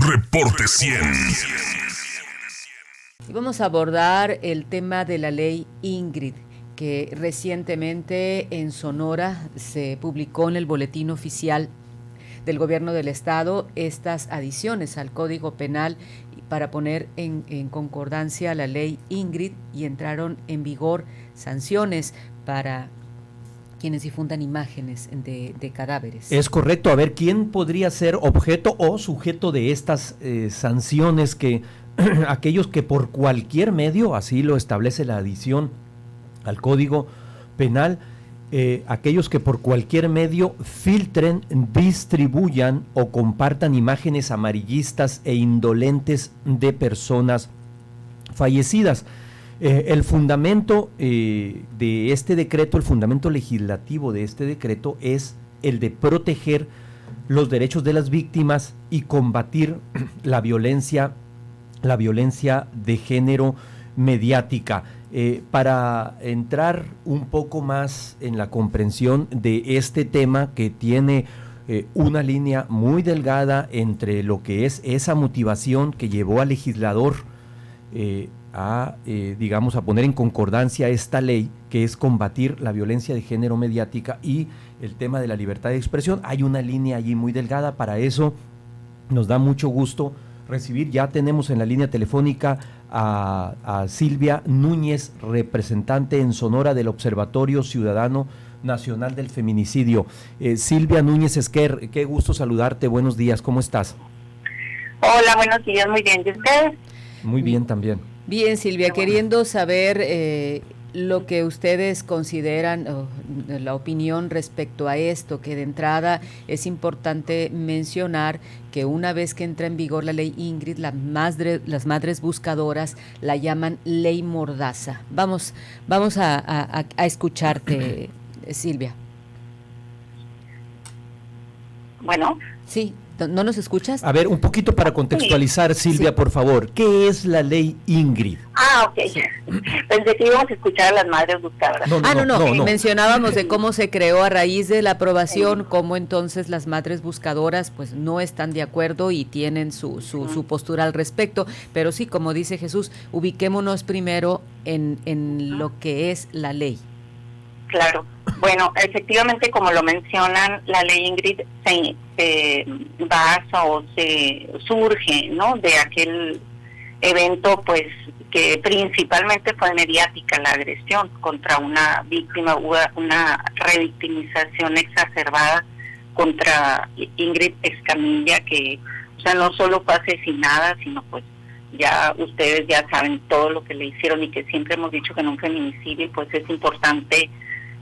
Reporte 100. Y vamos a abordar el tema de la ley Ingrid, que recientemente en Sonora se publicó en el Boletín Oficial del Gobierno del Estado estas adiciones al Código Penal para poner en concordancia la ley Ingrid, y entraron en vigor sanciones para quienes difundan imágenes de cadáveres. Es correcto. A ver, ¿quién podría ser objeto o sujeto de estas sanciones? Que aquellos que por cualquier medio, así lo establece la adición al Código Penal, aquellos que por cualquier medio filtren, distribuyan o compartan imágenes amarillistas e indolentes de personas fallecidas. El fundamento de este decreto, el fundamento legislativo de este decreto es el de proteger los derechos de las víctimas y combatir la violencia de género mediática. Para entrar un poco más en la comprensión de este tema, que tiene una línea muy delgada entre lo que es esa motivación que llevó al legislador a poner en concordancia esta ley, que es combatir la violencia de género mediática, y el tema de la libertad de expresión. Hay una línea allí muy delgada. Para eso nos da mucho gusto recibir, ya tenemos en la línea telefónica a Silvia Núñez, representante en Sonora del Observatorio Ciudadano Nacional del Feminicidio. Silvia Núñez Esquer, qué gusto saludarte, buenos días, ¿cómo estás? Hola, buenos días, muy bien, ¿y ustedes? Muy bien también. Bien, Silvia, queriendo saber lo que ustedes consideran, la opinión respecto a esto, que de entrada es importante mencionar que una vez que entra en vigor la ley Ingrid, las madres buscadoras la llaman ley Mordaza. Vamos a escucharte, Silvia. Bueno. Sí. ¿No nos escuchas? A ver, un poquito para contextualizar, sí. Silvia, sí, por favor. ¿Qué es la ley Ingrid? Ok. Sí. Pensé que íbamos a escuchar a las madres buscadoras. No. Mencionábamos de cómo se creó a raíz de la aprobación, cómo entonces las madres buscadoras pues no están de acuerdo y tienen su postura al respecto. Pero sí, como dice Jesús, ubiquémonos primero en lo que es la ley. Claro. Bueno, efectivamente, como lo mencionan, la ley Ingrid se basa o se surge, ¿no?, de aquel evento, pues, que principalmente fue mediática, la agresión contra una víctima, hubo una revictimización exacerbada contra Ingrid Escamilla, que, o sea, no solo fue asesinada, sino pues ya ustedes ya saben todo lo que le hicieron, y que siempre hemos dicho que en un feminicidio pues es importante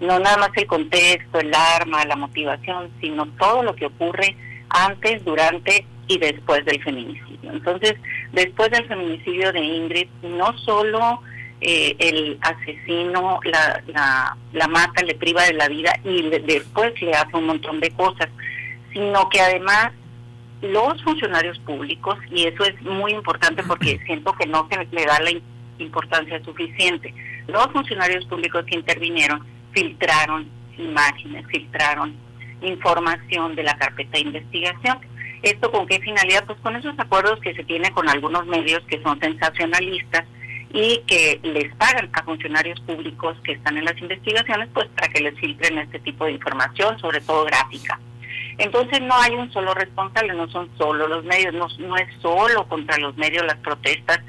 no nada más el contexto, el arma, la motivación, sino todo lo que ocurre antes, durante y después del feminicidio. Entonces, después del feminicidio de Ingrid, no solo el asesino la mata, le priva de la vida y después le hace un montón de cosas, sino que además los funcionarios públicos, y eso es muy importante porque siento que no se le da la importancia suficiente, los funcionarios públicos que intervinieron filtraron imágenes, filtraron información de la carpeta de investigación. ¿Esto con qué finalidad? Pues con esos acuerdos que se tiene con algunos medios que son sensacionalistas y que les pagan a funcionarios públicos que están en las investigaciones, pues para que les filtren este tipo de información, sobre todo gráfica. Entonces no hay un solo responsable, no son solo los medios, no es solo contra los medios las protestas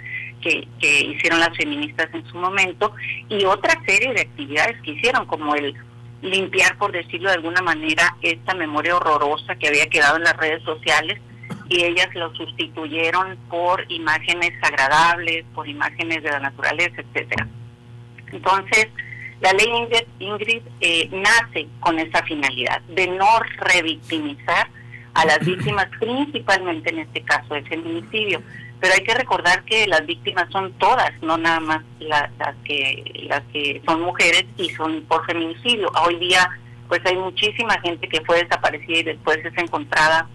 que hicieron las feministas en su momento, y otra serie de actividades que hicieron, como el limpiar, por decirlo de alguna manera, esta memoria horrorosa que había quedado en las redes sociales, y ellas lo sustituyeron por imágenes agradables, por imágenes de la naturaleza, etcétera. Entonces, la ley Ingrid nace con esa finalidad de no revictimizar a las víctimas, principalmente en este caso de feminicidio. Pero hay que recordar que las víctimas son todas, no nada más las que son mujeres y son por feminicidio. Hoy día pues hay muchísima gente que fue desaparecida y después es encontrada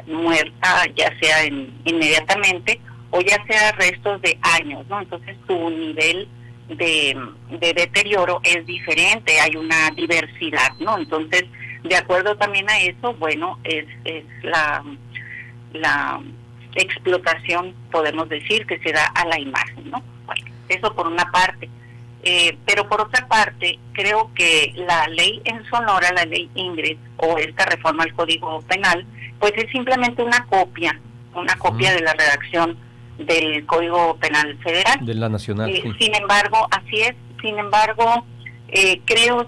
muerta, ya sea inmediatamente o ya sea restos de años, ¿no? Entonces su nivel de deterioro es diferente, hay una diversidad, ¿no? Entonces, de acuerdo también a eso, bueno, es la la explotación, podemos decir, que se da a la imagen, ¿no? Bueno, eso por una parte. Pero por otra parte, creo que la ley en Sonora, la ley Ingrid, o esta reforma al Código Penal, pues es simplemente una copia de la redacción del Código Penal Federal. De la Nacional, sí. Sin embargo, así es, creo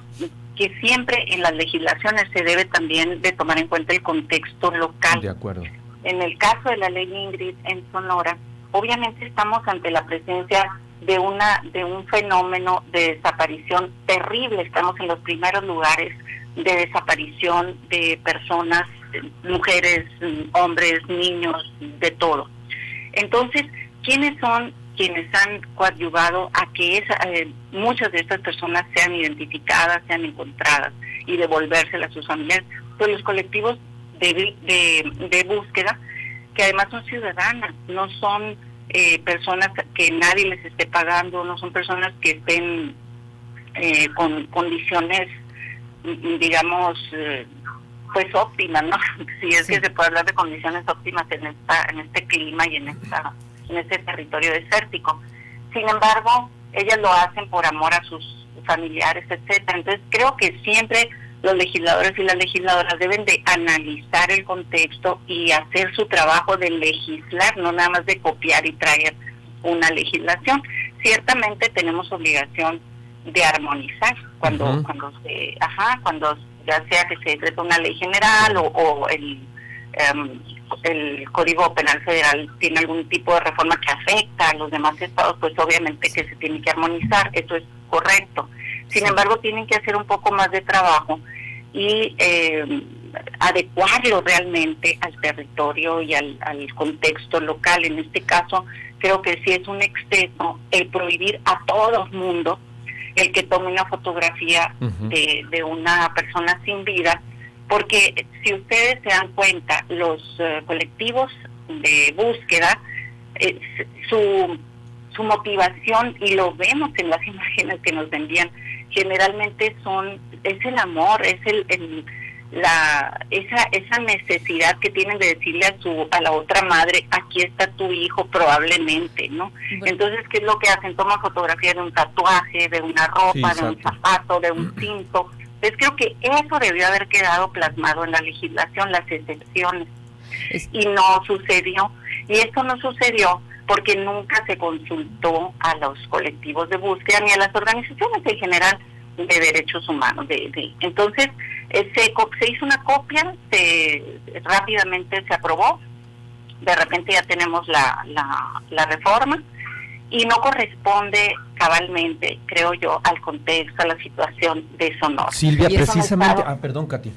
que siempre en las legislaciones se debe también de tomar en cuenta el contexto local. De acuerdo. En el caso de la ley Ingrid en Sonora, obviamente estamos ante la presencia de un fenómeno de desaparición terrible. Estamos en los primeros lugares de desaparición de personas, mujeres, hombres, niños, de todo. Entonces, ¿quiénes son quienes han coadyuvado a que muchas de estas personas sean identificadas, sean encontradas y devolvérselas a sus familiares? Pues los colectivos de búsqueda, que además son ciudadanas, no son personas que nadie les esté pagando, no son personas que estén con condiciones, digamos, pues óptimas, ¿no? Si es que se puede hablar de condiciones óptimas en este clima y en este territorio desértico. Sin embargo, ellas lo hacen por amor a sus familiares, etcétera. Entonces creo que siempre los legisladores y las legisladoras deben de analizar el contexto y hacer su trabajo de legislar, no nada más de copiar y traer una legislación. Ciertamente tenemos obligación de armonizar cuando ya sea que se decreta una ley general o el Código Penal Federal tiene algún tipo de reforma que afecta a los demás estados, pues obviamente que se tiene que armonizar, eso es correcto. Sin embargo, tienen que hacer un poco más de trabajo y adecuarlo realmente al territorio y al contexto local. En este caso, creo que sí es un exceso el prohibir a todo el mundo el que tome una fotografía de una persona sin vida, porque si ustedes se dan cuenta, los colectivos de búsqueda, su motivación, y lo vemos en las imágenes que nos envían, generalmente es el amor, es esa necesidad que tienen de decirle a la otra madre, aquí está tu hijo probablemente, ¿no? Bueno. Entonces, ¿qué es lo que hacen? Toman fotografía de un tatuaje, de una ropa, de un zapato, de un cinto. Entonces creo que eso debió haber quedado plasmado en la legislación, las excepciones. Y no sucedió. Y esto no sucedió porque nunca se consultó a los colectivos de búsqueda ni a las organizaciones en general de derechos humanos. Entonces se hizo una copia, rápidamente se aprobó, de repente ya tenemos la reforma y no corresponde cabalmente, creo yo, al contexto, a la situación de Sonora. Silvia, precisamente... perdón, Katy.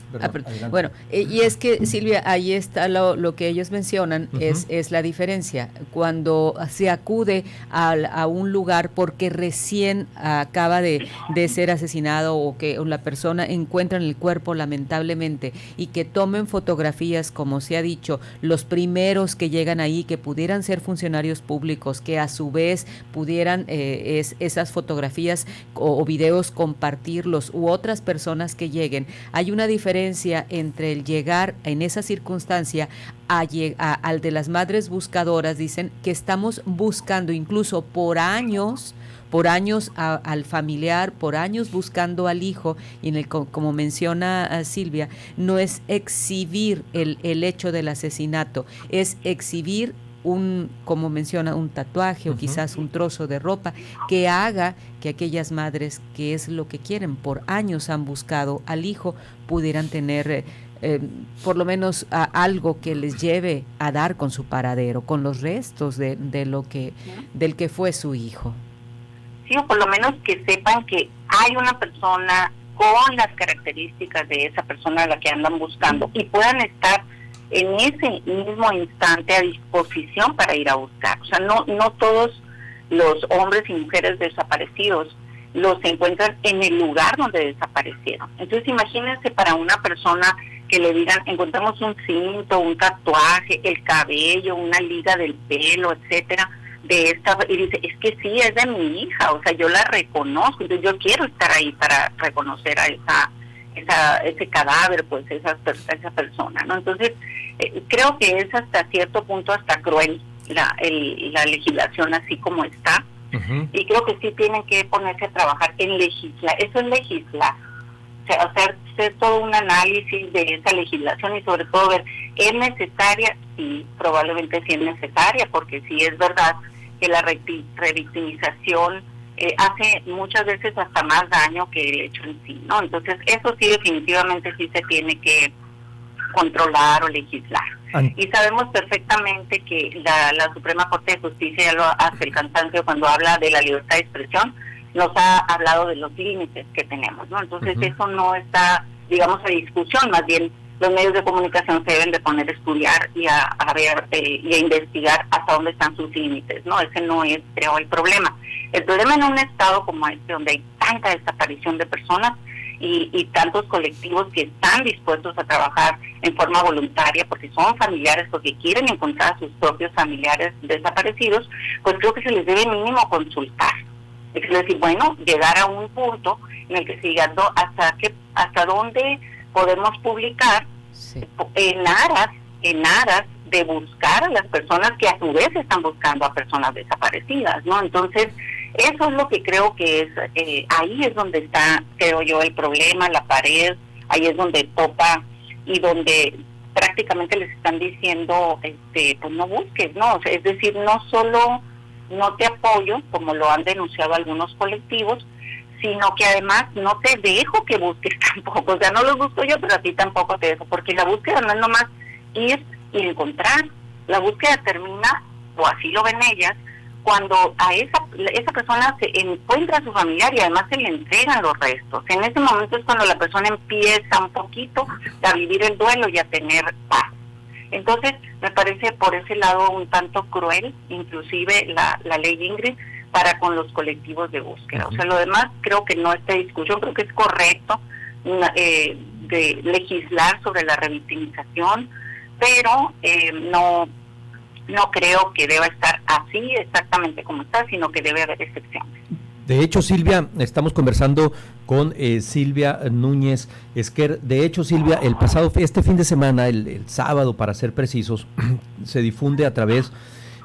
Bueno, y es que, Silvia, ahí está lo que ellos mencionan, es la diferencia. Cuando se acude a un lugar porque recién acaba de ser asesinado o que la persona encuentra en el cuerpo lamentablemente y que tomen fotografías, como se ha dicho, los primeros que llegan ahí, que pudieran ser funcionarios públicos, que a su vez pudieran esas fotografías o videos compartirlos u otras personas que lleguen. Hay una diferencia entre el llegar en esa circunstancia al de las madres buscadoras. Dicen que estamos buscando incluso por años al familiar, por años buscando al hijo, y como menciona Silvia, no es exhibir el hecho del asesinato, es exhibir como menciona, un tatuaje o quizás un trozo de ropa que haga que aquellas madres, que es lo que quieren, por años han buscado al hijo, pudieran tener por lo menos algo que les lleve a dar con su paradero, con los restos del que fue su hijo. Sí, o por lo menos que sepan que hay una persona con las características de esa persona a la que andan buscando y puedan estar en ese mismo instante a disposición para ir a buscar. O sea, no todos los hombres y mujeres desaparecidos los encuentran en el lugar donde desaparecieron. Entonces imagínense para una persona que le digan, encontramos un cinto, un tatuaje, el cabello, una liga del pelo, etcétera, y dice, es que sí, es de mi hija, o sea, yo la reconozco, entonces yo quiero estar ahí para reconocer a ese cadáver, pues esa persona, ¿no? Entonces, creo que es hasta cierto punto hasta cruel la legislación así como está, y creo que sí tienen que ponerse a trabajar en legislar, eso es legislar, o sea, hacer todo un análisis de esa legislación y sobre todo ver, ¿es necesaria? Sí, probablemente sí es necesaria, porque sí es verdad que la revictimización hace muchas veces hasta más daño que el hecho en sí, ¿no? Entonces, eso sí definitivamente sí se tiene que controlar o legislar. Y sabemos perfectamente que la Suprema Corte de Justicia, ya lo hace el cansancio cuando habla de la libertad de expresión, nos ha hablado de los límites que tenemos, ¿no? Entonces eso no está, digamos, a discusión, más bien los medios de comunicación se deben de poner a estudiar y a ver y a investigar hasta dónde están sus límites, ¿no? Ese no es, creo, el problema. El problema en un estado como este, donde hay tanta desaparición de personas, y tantos colectivos que están dispuestos a trabajar en forma voluntaria porque son familiares, porque quieren encontrar a sus propios familiares desaparecidos, pues creo que se les debe mínimo consultar. Es decir, bueno, llegar a un punto en el que se diga hasta dónde podemos publicar en aras de buscar a las personas que a su vez están buscando a personas desaparecidas, ¿no? Entonces, eso es lo que creo que es, ahí es donde está, creo yo, el problema, la pared, ahí es donde topa y donde prácticamente les están diciendo, pues no busques, ¿no? O sea, es decir, no solo no te apoyo, como lo han denunciado algunos colectivos, sino que además no te dejo que busques tampoco, o sea, no los busco yo, pero a ti tampoco te dejo, porque la búsqueda no es nomás ir y encontrar, la búsqueda termina, o así lo ven ellas, cuando a esa persona se encuentra a su familiar y además se le entregan los restos. En ese momento es cuando la persona empieza un poquito a vivir el duelo y a tener paz. Entonces, me parece por ese lado un tanto cruel, inclusive la ley Ingrid, para con los colectivos de búsqueda. O sea, lo demás creo que no está en discusión, creo que es correcto de legislar sobre la revictimización, pero no creo que deba estar así exactamente como está, sino que debe haber excepciones. De hecho, Silvia, estamos conversando con Silvia Núñez Esquer. De hecho, Silvia, este fin de semana, el sábado para ser precisos, se difunde a través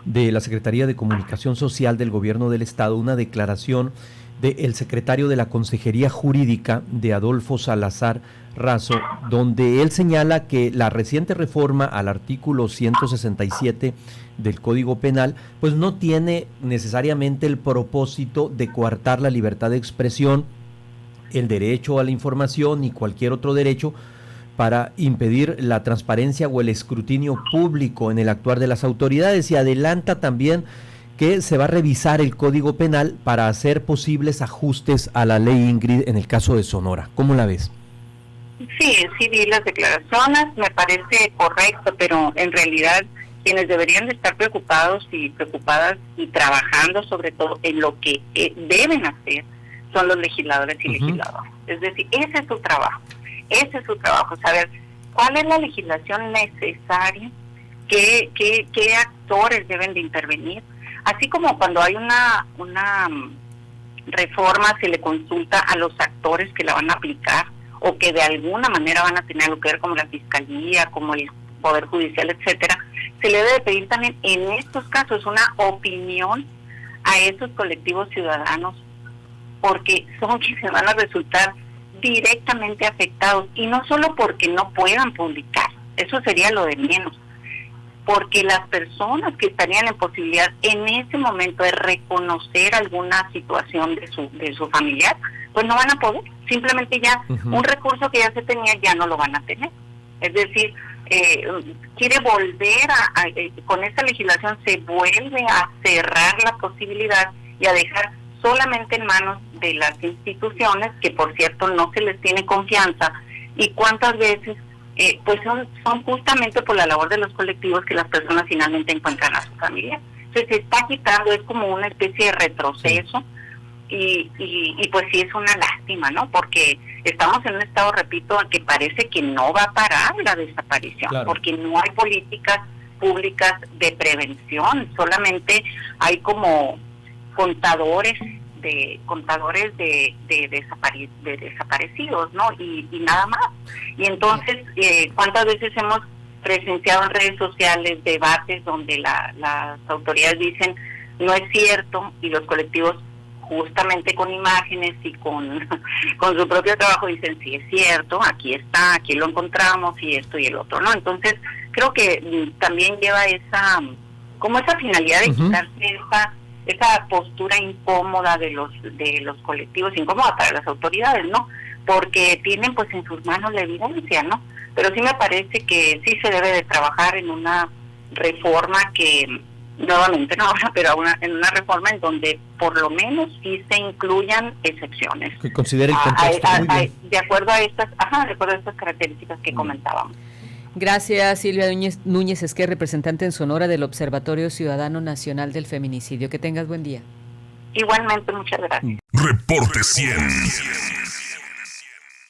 de la Secretaría de Comunicación Social del Gobierno del Estado una declaración del secretario de la Consejería Jurídica, de Adolfo Salazar Razo, donde él señala que la reciente reforma al artículo 167 del Código Penal pues no tiene necesariamente el propósito de coartar la libertad de expresión, el derecho a la información y cualquier otro derecho para impedir la transparencia o el escrutinio público en el actuar de las autoridades, y adelanta también que se va a revisar el Código Penal para hacer posibles ajustes a la ley Ingrid en el caso de Sonora. ¿Cómo la ves? Sí vi las declaraciones, me parece correcto, pero en realidad quienes deberían de estar preocupados y preocupadas y trabajando sobre todo en lo que deben hacer son los legisladores y legisladoras. Es decir, ese es su trabajo, saber cuál es la legislación necesaria, qué actores deben de intervenir, así como cuando hay una reforma se le consulta a los actores que la van a aplicar o que de alguna manera van a tener algo que ver, como la Fiscalía, como el Poder Judicial, etcétera. Se le debe pedir también en estos casos una opinión a esos colectivos ciudadanos, porque son quienes van a resultar directamente afectados, y no solo porque no puedan publicar, eso sería lo de menos, porque las personas que estarían en posibilidad en ese momento de reconocer alguna situación de su familiar, pues no van a poder, simplemente ya un recurso que ya se tenía ya no lo van a tener. Es decir, quiere volver con esta legislación se vuelve a cerrar la posibilidad y a dejar solamente en manos de las instituciones, que por cierto no se les tiene confianza, y cuántas veces pues son justamente por la labor de los colectivos que las personas finalmente encuentran a su familia. Entonces se está quitando, es como una especie de retroceso, y pues sí es una lástima, ¿no? Porque estamos en un estado, repito, que parece que no va a parar la desaparición, claro, porque no hay políticas públicas de prevención, solamente hay como contadores de contadores de desaparecidos, ¿no? Y nada más. Y entonces, ¿cuántas veces hemos presenciado en redes sociales debates donde las autoridades dicen no es cierto, y los colectivos justamente con imágenes y con su propio trabajo dicen sí es cierto, aquí está, aquí lo encontramos y esto y el otro, ¿no? Entonces creo que también lleva esa finalidad de quitarse esa postura incómoda de los colectivos, incómoda para las autoridades, ¿no? Porque tienen pues en sus manos la evidencia, ¿no? Pero sí me parece que sí se debe de trabajar en una reforma que nuevamente no ahora, pero en una reforma en donde por lo menos sí se incluyan excepciones. Que considere el contexto. De acuerdo a estas características que comentábamos. Gracias, Silvia Núñez Esquer, representante en Sonora del Observatorio Ciudadano Nacional del Feminicidio. Que tengas buen día. Igualmente, muchas gracias. Reporte 100.